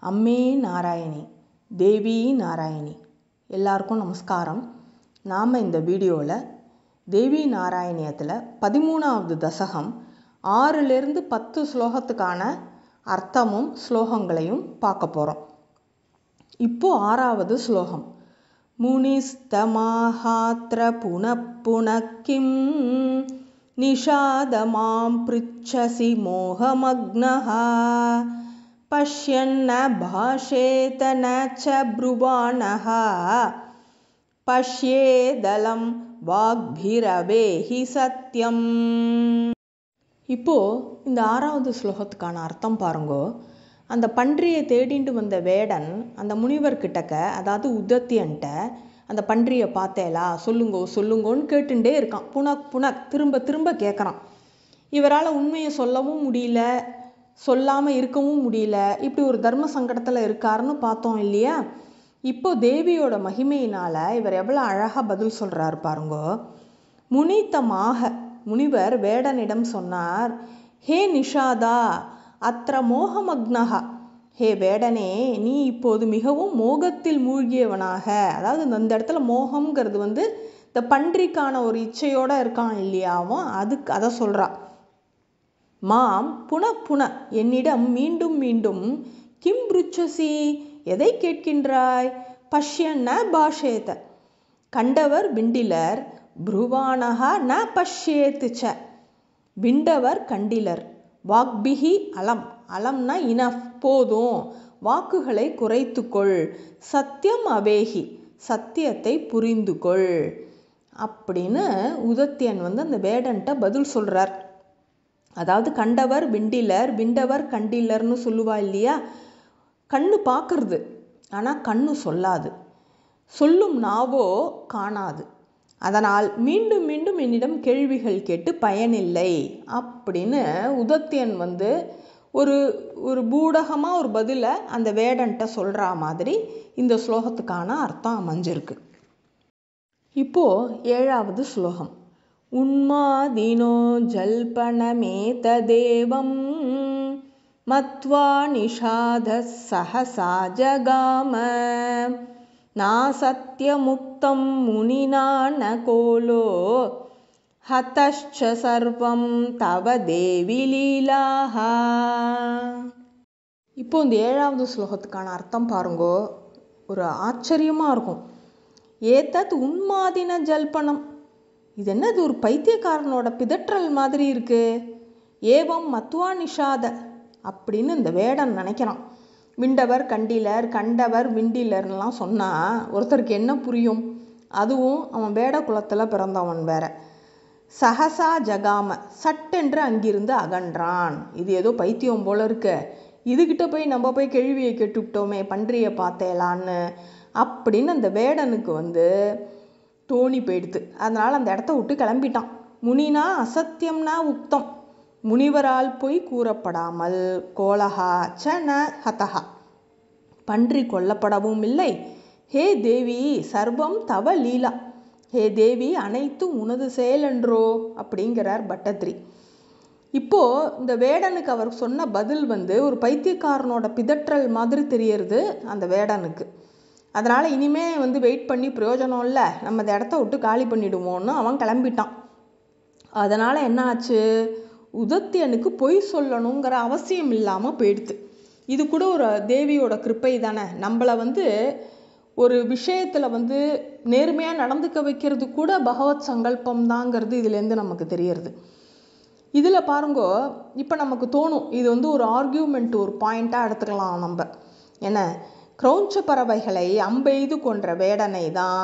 அம்மே நாராயணி, தேவி நாராயணி, எல்லாருக்கும் நமஸ்காரம். நாம் இந்த வீடியோவில் தேவி நாராயணியத்தில் 13வது தசகம் 6லேருந்து 10 ஸ்லோகத்துக்கான அர்த்தமும் ஸ்லோகங்களையும் பார்க்க போகிறோம். இப்போது 6வது ஸ்லோகம். முனிஸ்தமாஹாத்ர புனப்புனக்கிம் நிஷாதமாம் பிருச்சசி மோகமக்னஹ பஷ்யன்ன பாஷேத ந ச ப்ருவாணஹ பஷ்யேதலம் வாக்பிரவேஹி சத்யம். இப்போது இந்த 6வது ஸ்லோகத்துக்கான அர்த்தம் பாருங்கோ. அந்த பன்றியை தேடிண்டு வந்த வேடன் அந்த முனிவர்கிட்டக்க, அதாவது உதத்தியன்ட்ட, அந்த பன்றியை பார்த்தேலா, சொல்லுங்கோ சொல்லுங்கோன்னு கேட்டுட்டே இருக்கான். புனக் புனக் திரும்ப திரும்ப கேட்குறான். இவரால் உண்மையை சொல்லவும் முடியல, சொல்லாமல் இருக்கவும் முடியல. இப்படி ஒரு தர்ம சங்கடத்தில் இருக்காருன்னு பார்த்தோம் இல்லையா. இப்போ தேவியோட மகிமையினால் இவர் எவ்வளோ அழகாக பதில் சொல்கிறாரு பாருங்கோ. முனித்தமாக முனிவர் வேடனிடம் சொன்னார், ஹே நிஷாதா அத்திர மோகமக்னஹா, ஹே வேடனே, நீ இப்போது மிகவும் மோகத்தில் மூழ்கியவனாக. அதாவது அந்த இடத்துல மோகம்ங்கிறது இந்த பன்றிக்கான ஒரு இச்சையோடு இருக்கான் இல்லையாவும், அதுக்கு அதை சொல்கிறா. மாம் புன புன, என்னிடம் மீண்டும் மீண்டும், கிம் ருச்சசி, எதை கேட்கின்றாய், பஷ்யன்ன பாஷேத, கண்டவர் விண்டிலர், ப்ருவானஹா ந பஷ்யேத்து ச, விண்டவர் கண்டிலர், வாக்பிஹி அலம், அலம்னா இனஃப், போதும், வாக்குகளை குறைத்துக்கொள், சத்தியம் அவேஹி, சத்தியத்தை புரிந்து கொள் அப்படின்னு உதத்தியன் அந்த வேடன்ட்ட பதில் சொல்கிறார். அதாவது கண்டவர் விண்டிலர், விண்டவர் கண்டிலர்னு சொல்லுவா இல்லையா. கண்ணு பார்க்கறது, ஆனால் கண்ணு சொல்லாது, சொல்லும் நாவோ காணாது. அதனால் மீண்டும் மீண்டும் என்னிடம் கேள்விகள் கேட்டு பயனில்லை அப்படின்னு உதத்தியன் ஒரு ஒரு பூடகமாக ஒரு பதிலை அந்த வேடன்ட்ட சொல்கிற மாதிரி இந்த ஸ்லோகத்துக்கான அர்த்தம் அமைஞ்சிருக்கு. இப்போது 7வது ஸ்லோகம். உன்மாதினோ ஜல்பனமேததேவம் மத்வா நிஷாத சஹசா ஜகாம நாசத்யமுக்தம் முனினா ந கோலோ ஹதஷ்ச சர்வம் தவ தேவி லீலாஹா. இப்போ இந்த 7வது ஸ்லோகத்துக்கான அர்த்தம் பாருங்கோ. ஒரு ஆச்சரியமாக இருக்கும். ஏதத் உன்மாதின ஜல்பனம், இது என்னது, ஒரு பைத்தியக்காரனோட பிதற்றல் மாதிரி இருக்கு. ஏவம் மத்வா நிஷாத அப்படின்னு இந்த வேடன் நினைக்கிறான். விண்டவர் கண்டிலர், கண்டவர் விண்டிலர்லாம் சொன்னால் ஒருத்தருக்கு என்ன புரியும்? அதுவும் அவன் வேட குலத்தில் பிறந்தவன் வேற. சஹசா ஜகாம, சட்டென்று அங்கிருந்து அகன்றான். இது ஏதோ பைத்தியம் போல இருக்கு, இதுகிட்ட போய் நம்ம போய் கேள்வியை கேட்டுவிட்டோமே, பன்றியை பார்த்தேலான்னு அப்படின்னு அந்த வேடனுக்கு தோணி போயிடுது. அதனால் அந்த இடத்த விட்டு கிளம்பிட்டான். முனினா அசத்தியம்னா உக்தம், முனிவரால் பொய் கூறப்படாமல், கோலஹா ச ந ஹதஹா, பன்றி கொல்லப்படவும் இல்லை. ஹே தேவி சர்வம் தவ லீலா, ஹே தேவி அனைத்தும் உனது செயலென்றோ அப்படிங்கிறார் பட்டத்ரி. இப்போது இந்த வேடனுக்கு அவர் சொன்ன பதில் ஒரு பைத்தியக்காரனோட பிதற்றல் மாதிரி தெரியறது அந்த வேடனுக்கு. அதனால் இனிமே வெயிட் பண்ணி பிரயோஜனம் இல்லை, நம்ம இந்த இடத்த விட்டு காலி பண்ணிவிடுவோன்னு அவன் கிளம்பிட்டான். அதனால் என்ன ஆச்சு, உதத்தியனுக்கு பொய் சொல்லணுங்கிற அவசியம் இல்லாமல் போயிடுது. இது கூட ஒரு தேவியோட கிருப்பை தானே. நம்மளை ஒரு விஷயத்தில் நேர்மையாக நடந்துக்க வைக்கிறது கூட பகவத் சங்கல்பம் தாங்கிறது இதுலேருந்து நமக்கு தெரியறது. இதில் பாருங்கோ, இப்போ நமக்கு தோணும் இது ஒரு ஆர்கியூமெண்ட், ஒரு பாயிண்ட்டாக எடுத்துக்கலாம் நம்ம. என்ன, கிரௌஞ்ச பறவைகளை அம்பெய்து கொன்ற வேடனை தான்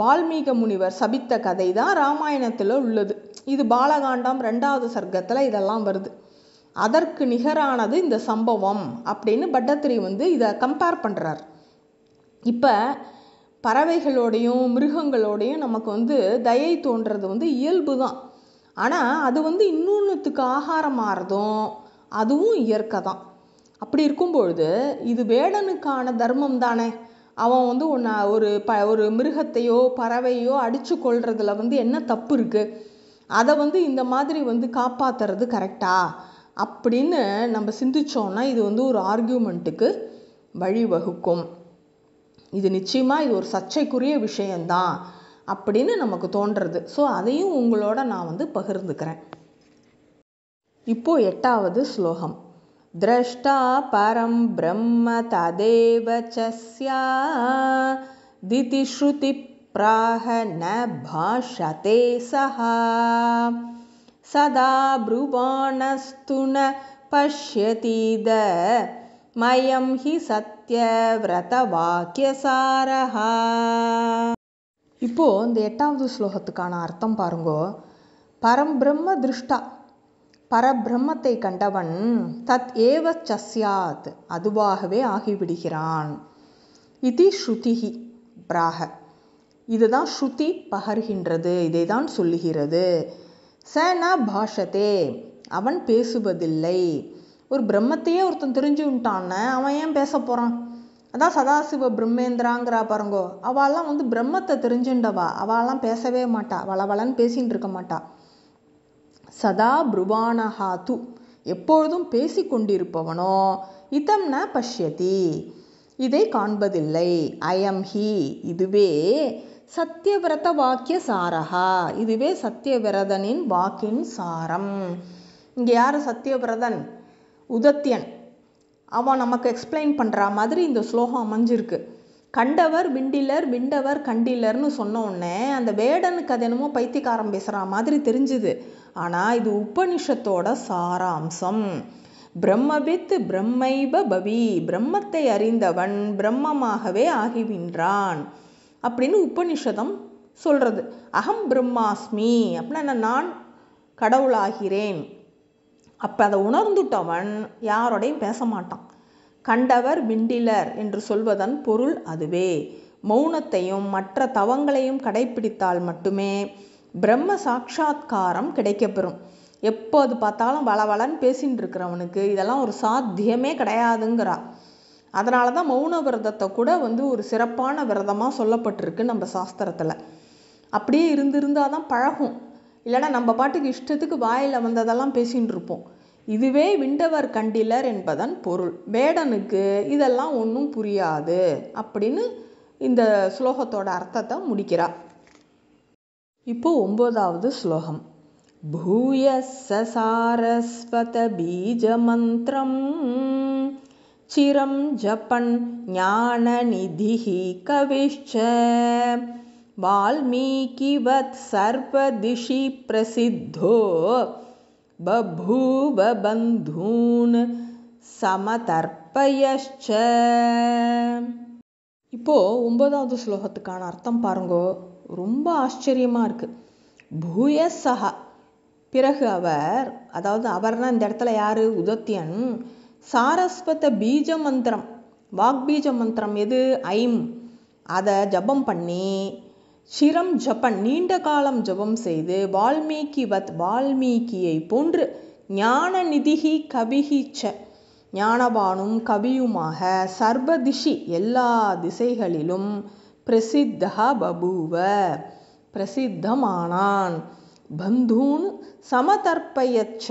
வால்மீக முனிவர் சபித்த கதை தான் ராமாயணத்தில் உள்ளது. இது பாலகாண்டம் 2வது சர்க்கத்தில் இதெல்லாம் வருது. அதற்கு நிகரானது இந்த சம்பவம் அப்படின்னு பட்டத்திரி இதை கம்பேர் பண்ணுறார். இப்போ பறவைகளோடையும் மிருகங்களோடையும் நமக்கு தயை தோன்றது இயல்பு தான். ஆனால் அது இன்னொன்றுத்துக்கு ஆகாரம் மாறுறதும் அதுவும் இயற்கை தான். அப்படி இருக்கும்பொழுது இது வேடனுக்கான தர்மம் தானே. அவன் ஒரு மிருகத்தையோ பறவையோ அடித்து கொள்றதுல என்ன தப்பு இருக்குது? அதை இந்த மாதிரி காப்பாற்றுறது கரெக்டா அப்படின்னு நம்ம சிந்திச்சோன்னா இது ஒரு ஆர்கியூமெண்ட்டுக்கு வழிவகுக்கும். இது நிச்சயமாக இது ஒரு சர்ச்சைக்குரிய விஷயந்தான் அப்படின்னு நமக்கு தோன்றுறது. ஸோ அதையும் உங்களோட நான் பகிர்ந்துக்கிறேன். இப்போ 8வது ஸ்லோகம். திரஷ்டா பரம் பிரம்ம ததேவ சஸ்யா திதி ஸ்ருதி பிராஹ ந பாஷதே சஹா சதா ப்ருவாணஸ்து ந பஷ்யதீத மயம் ஹி சத்யவ்ரத வாக்கியசாரஹா. இப்போ இந்த 8வது ஸ்லோகத்துக்கான அர்த்தம் பாருங்கோ. பரம்பிரம்ம திருஷ்டா, பரபிரம்மத்தை கண்டவன் தத் ஏவ சஸ்யாத் அதுவாகவே ஆகிவிடுகிறான். இது ஸ்ருதிஹி பிராக, இதுதான் ஸ்ருதி பகர்கின்றது, இதை தான் சொல்லுகிறது. ச ந பாஷதே, அவன் பேசுவதில்லை. ஒரு பிரம்மத்தையே ஒருத்தன் தெரிஞ்சுட்டான்னு அவன் ஏன் பேச போகிறான்? அதான் சதாசிவ பிரம்மேந்திராங்கிறா பாருங்கோ. அவெல்லாம் பிரம்மத்தை தெரிஞ்சுண்டவா, அவெல்லாம் பேசவே மாட்டா, வளவளன்னு பேசின்னு இருக்க மாட்டா. சதா ப்ருவாணஹாத்து, எப்பொழுதும் பேசி கொண்டிருப்பவனோ இதம் ந பஷ்யதி, இதை காண்பதில்லை. அயம் ஹி, இதுவே சத்யவிரத வாக்கிய சாரஹா, இதுவே சத்யவிரதனின் வாக்கின் சாரம். இங்கே யார் சத்யவிரதன்? உதத்தியன். அவன் நமக்கு எக்ஸ்பிளைன் பண்ணுற மாதிரி இந்த ஸ்லோகம் அமைஞ்சிருக்கு. கண்டவர் விண்டிலர், விண்டவர் கண்டிலர்னு சொன்ன உடனே அந்த வேடனுக்கு அது என்னமோ பைத்தியக்காரம் பேசுகிற மாதிரி தெரிஞ்சுது. ஆனால் இது உபனிஷத்தோட சாராம்சம். பிரம்மவித் பிரம்மைவ பவி, பிரம்மத்தை அறிந்தவன் பிரம்மமாகவே ஆகிவின்றான் அப்படின்னு உபனிஷதம் சொல்கிறது. அகம் பிரம்மாஸ்மி அப்படின்னா நான் கடவுளாகிறேன். அப்போ அதை உணர்ந்துட்டவன் யாரோடையும் பேச மாட்டான். கண்டவர் விண்டிலர் என்று சொல்வதன் பொருள் அதுவே. மௌனத்தையும் மற்ற தவங்களையும் கடைப்பிடித்தால் மட்டுமே பிரம்ம சாட்சா்காரம் கிடைக்கப்பெறும். எப்போது பார்த்தாலும் வளவளன்னு பேசின்னு இருக்கிறவனுக்கு இதெல்லாம் ஒரு சாத்தியமே கிடையாதுங்கிறா. அதனால தான் மௌன விரதத்தை கூட ஒரு சிறப்பான விரதமாக சொல்லப்பட்டிருக்கு நம்ம சாஸ்திரத்தில். அப்படியே இருந்தால் தான் பழகும். இல்லைனா நம்ம பாட்டுக்கு இஷ்டத்துக்கு வாயில் வந்ததெல்லாம் பேசின்னு இருப்போம். இதுவே விண்டவர் கண்டிலர் என்பதன் பொருள். வேடனுக்கு இதெல்லாம் ஒன்றும் புரியாது அப்படின்னு இந்த ஸ்லோகத்தோட அர்த்தத்தை முடிக்கிறா. இப்போ 9வது ஸ்லோகம். பூயஸ்ஸ சாரஸ்வத பீஜ மந்திரம் சிரம் ஜபன் ஞான நிதிஹி கவிஷ்ச வால்மீகிவத் சர்வதிஷி பிரசித்தோ பபூவ பந்தூன் சமதர்ப்பயச்ச. இப்போ 9வது ஸ்லோகத்துக்கான அர்த்தம் பாருங்கோ. ரொம்ப ஆச்சரியமாக இருக்குது. பூயஸ்ஸஹ, பிறகு அவர், அதாவது அவர்னா இந்த இடத்துல யார்? உதத்தியன். சாரஸ்வத பீஜ மந்திரம், வாக்பீஜ மந்திரம் எது? ஐம், அதை ஜபம் பண்ணி, சிரம் ஜபன் நீண்ட காலம் ஜபம் செய்து, வால்மீகிவத் வால்மீகியை போன்று, ஞான நிதிஹி கவிஹிச்ச ஞானவானும் கவியுமாக, சர்வதிஷி எல்லா திசைகளிலும், பிரசித்தா பபூவ பிரசித்தமானான், பந்தூன் சமதர்ப்பயச்ச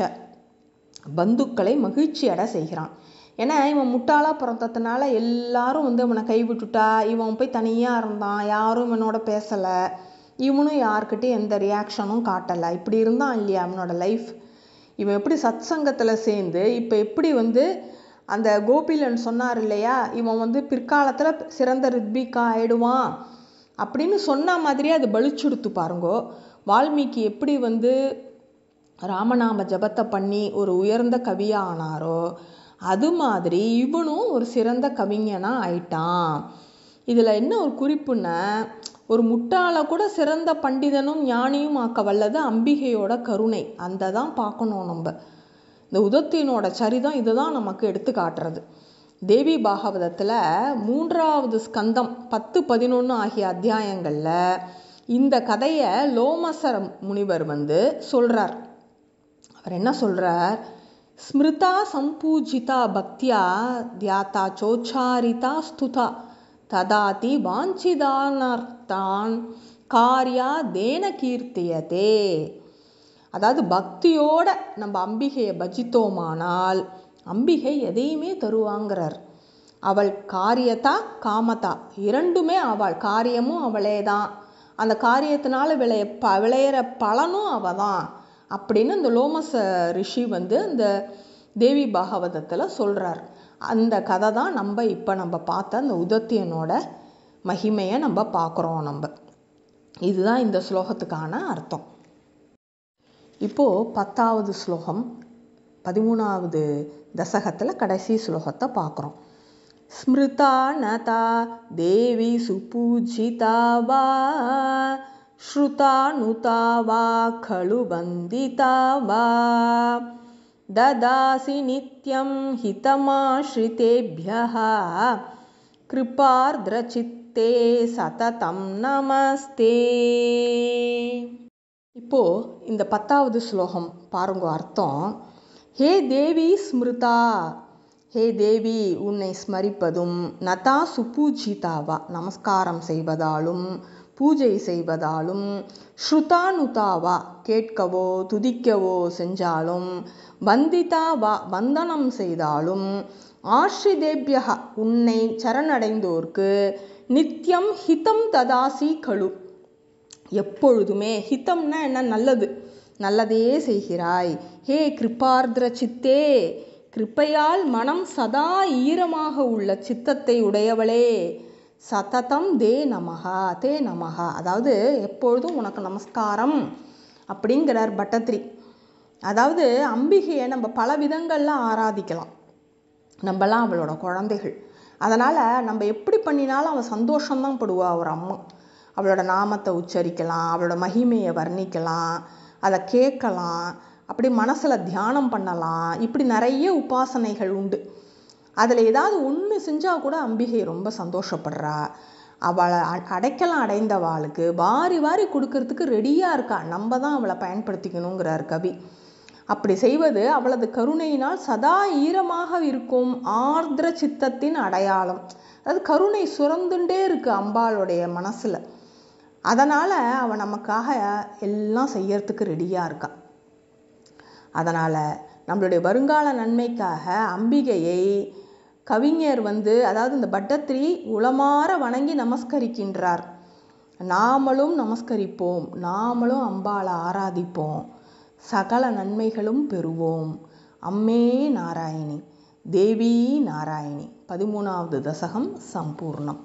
பந்துக்களை மகிழ்ச்சி அடை செய்கிறான். ஏன்னா இவன் முட்டாளாக பிறந்ததுனால எல்லாரும் இவனை கைவிட்டுட்டா, இவன் போய் தனியாக இருந்தான், யாரும் இவனோட பேசலை, இவனும் யார்கிட்டையும் எந்த ரியாக்ஷனும் காட்டலை. இப்படி இருந்தான் இல்லையா அவனோட லைஃப். இவன் எப்படி சத் சங்கத்தில் சேர்ந்து இப்போ எப்படி அந்த கோபிலன் சொன்னார் இல்லையா, இவன் பிற்காலத்தில் சிறந்த ரித்விகா ஆயிடுவான் அப்படின்னு சொன்ன மாதிரியே அது பலிச்சுடுத்து பாருங்கோ. வால்மீகி எப்படி ராமநாம ஜபத்தை பண்ணி ஒரு உயர்ந்த கவியா ஆனாரோ, அது மாதிரி இவனும் ஒரு சிறந்த கவிஞனாக ஆயிட்டான். இதில் என்ன ஒரு குறிப்புன்னா, ஒரு முட்டாளை கூட சிறந்த பண்டிதனும் ஞானியும் ஆக்க வல்லது அம்பிகையோட கருணை. அந்த தான் பார்க்கணும் நம்ம. இந்த உதத்தியனோட சரிதம் இதுதான் நமக்கு எடுத்து காட்டுறது. தேவி பாகவதத்தில் 3வது ஸ்கந்தம் 10, 11 ஆகிய அத்தியாயங்களில் இந்த கதையை லோமசர முனிவர் சொல்கிறார். அவர் என்ன சொல்கிறார்? ஸ்மிருதா சம்பூஜிதா பக்தியா தியாதா சோச்சாரிதா ஸ்துதா ததாதி வாஞ்சிதானர்த்தான் காரியா தேன கீர்த்தியதே. அதாவது பக்தியோட நம்ம அம்பிகையை பஜித்தோமானால் அம்பிகை எதையுமே தருவாங்கிறார். அவள் காரியதா காமதா இரண்டுமே அவள், காரியமும் அவளே தான், அந்த காரியத்தினால விளையிற பலனும் அவள் தான் அப்படின்னு இந்த லோமச ரிஷி அந்த தேவி பாகவதத்தில் சொல்கிறார். அந்த கதை தான் நம்ம பார்த்த அந்த உதத்தியனோட மகிமையை நம்ம பார்க்குறோம். இதுதான் இந்த ஸ்லோகத்துக்கான அர்த்தம். இப்போது 10வது ஸ்லோகம் 13வது தசகத்தில் கடைசி ஸ்லோகத்தை பார்க்குறோம். ஸ்மிருதா நதா தேவி சுபூஜிதா வா ஸ்ருதா நுதா வா கலு வந்திதா வா ததாசி நித்யம் ஹிதமாஸ்ரிதேப்யஹ கிருபார்த்ரசித்தே சததம் நமஸ்தே. இப்போ இந்த 10வது ஸ்லோகம் பாருங்க அர்த்தம். ஹே தேவி ஸ்மிருதா, ஹே தேவி உன்னை ஸ்மரிப்பதும், நதா சுபூஜிதாவா நமஸ்காரம் செய்வதாலும் பூஜை செய்வதாலும், ஸ்ருதானுதாவா கேட்கவோ துதிக்கவோ செஞ்சாலும், வந்திதாவா வந்தனம் செய்தாலும், ஆஸ்ரிதேப்யஹ உன்னை சரணடைந்தோர்க்கு, நித்யம் ஹிதம் ததாசி கழு எப்பொழுதுமே, ஹிதம்னா என்ன, நல்லது, நல்லதையே செய்கிறாய். ஹே கிருபார்த்ர சித்தே, கிருப்பையால் மனம் சதா ஈரமாக உள்ள சித்தத்தை உடையவளே, சததம் தே நமஹா, தே நமஹா, அதாவது எப்பொழுதும் உனக்கு நமஸ்காரம் அப்படிங்கிறார் பட்டத்ரி. அதாவது அம்பிகையை நம்ம பல விதங்களில் ஆராதிக்கலாம், நம்மலாம் அவளோட குழந்தைகள். அதனால் நம்ம எப்படி பண்ணினாலும் அவள் சந்தோஷம்தான் படுவா. ஒரு அம்மா அவளோட நாமத்தை உச்சரிக்கலாம், அவளோட மகிமையை வர்ணிக்கலாம், அதை கேட்கலாம், அப்படி மனசில் தியானம் பண்ணலாம். இப்படி நிறைய உபாசனைகள் உண்டு. அதில் ஏதாவது ஒன்று செஞ்சால் கூட அம்பிகை ரொம்ப சந்தோஷப்படுறா. அவளை அடைக்கலாம் அடைந்தவாளுக்கு வாரி வாரி கொடுக்கறதுக்கு ரெடியாக இருக்கா. நம்ம தான் அவளை பயன்படுத்திக்கணுங்கிறார் கவி. அப்படி செய்வது அவளது கருணையினால் சதா ஈரமாக இருக்கும் ஆர்திர சித்தத்தின் அடையாளம். அதாவது கருணை சுரந்துண்டே இருக்கு அம்பாளுடைய மனசில். அதனால் அவள் நமக்காக எல்லாம் செய்யறதுக்கு ரெடியாக இருக்கா. அதனால் நம்மளுடைய வருங்கால நன்மைக்காக அம்பிகையை கவிஞர் அதாவது இந்த பட்டத்ரி உளமாற வணங்கி நமஸ்கரிக்கின்றார். நாமளும் நமஸ்கரிப்போம், நாமளும் அம்பாளை ஆராதிப்போம், சகல நன்மைகளும் பெறுவோம். அம்மே நாராயணி, தேவி நாராயணி. 13வது தசகம் சம்பூர்ணம்.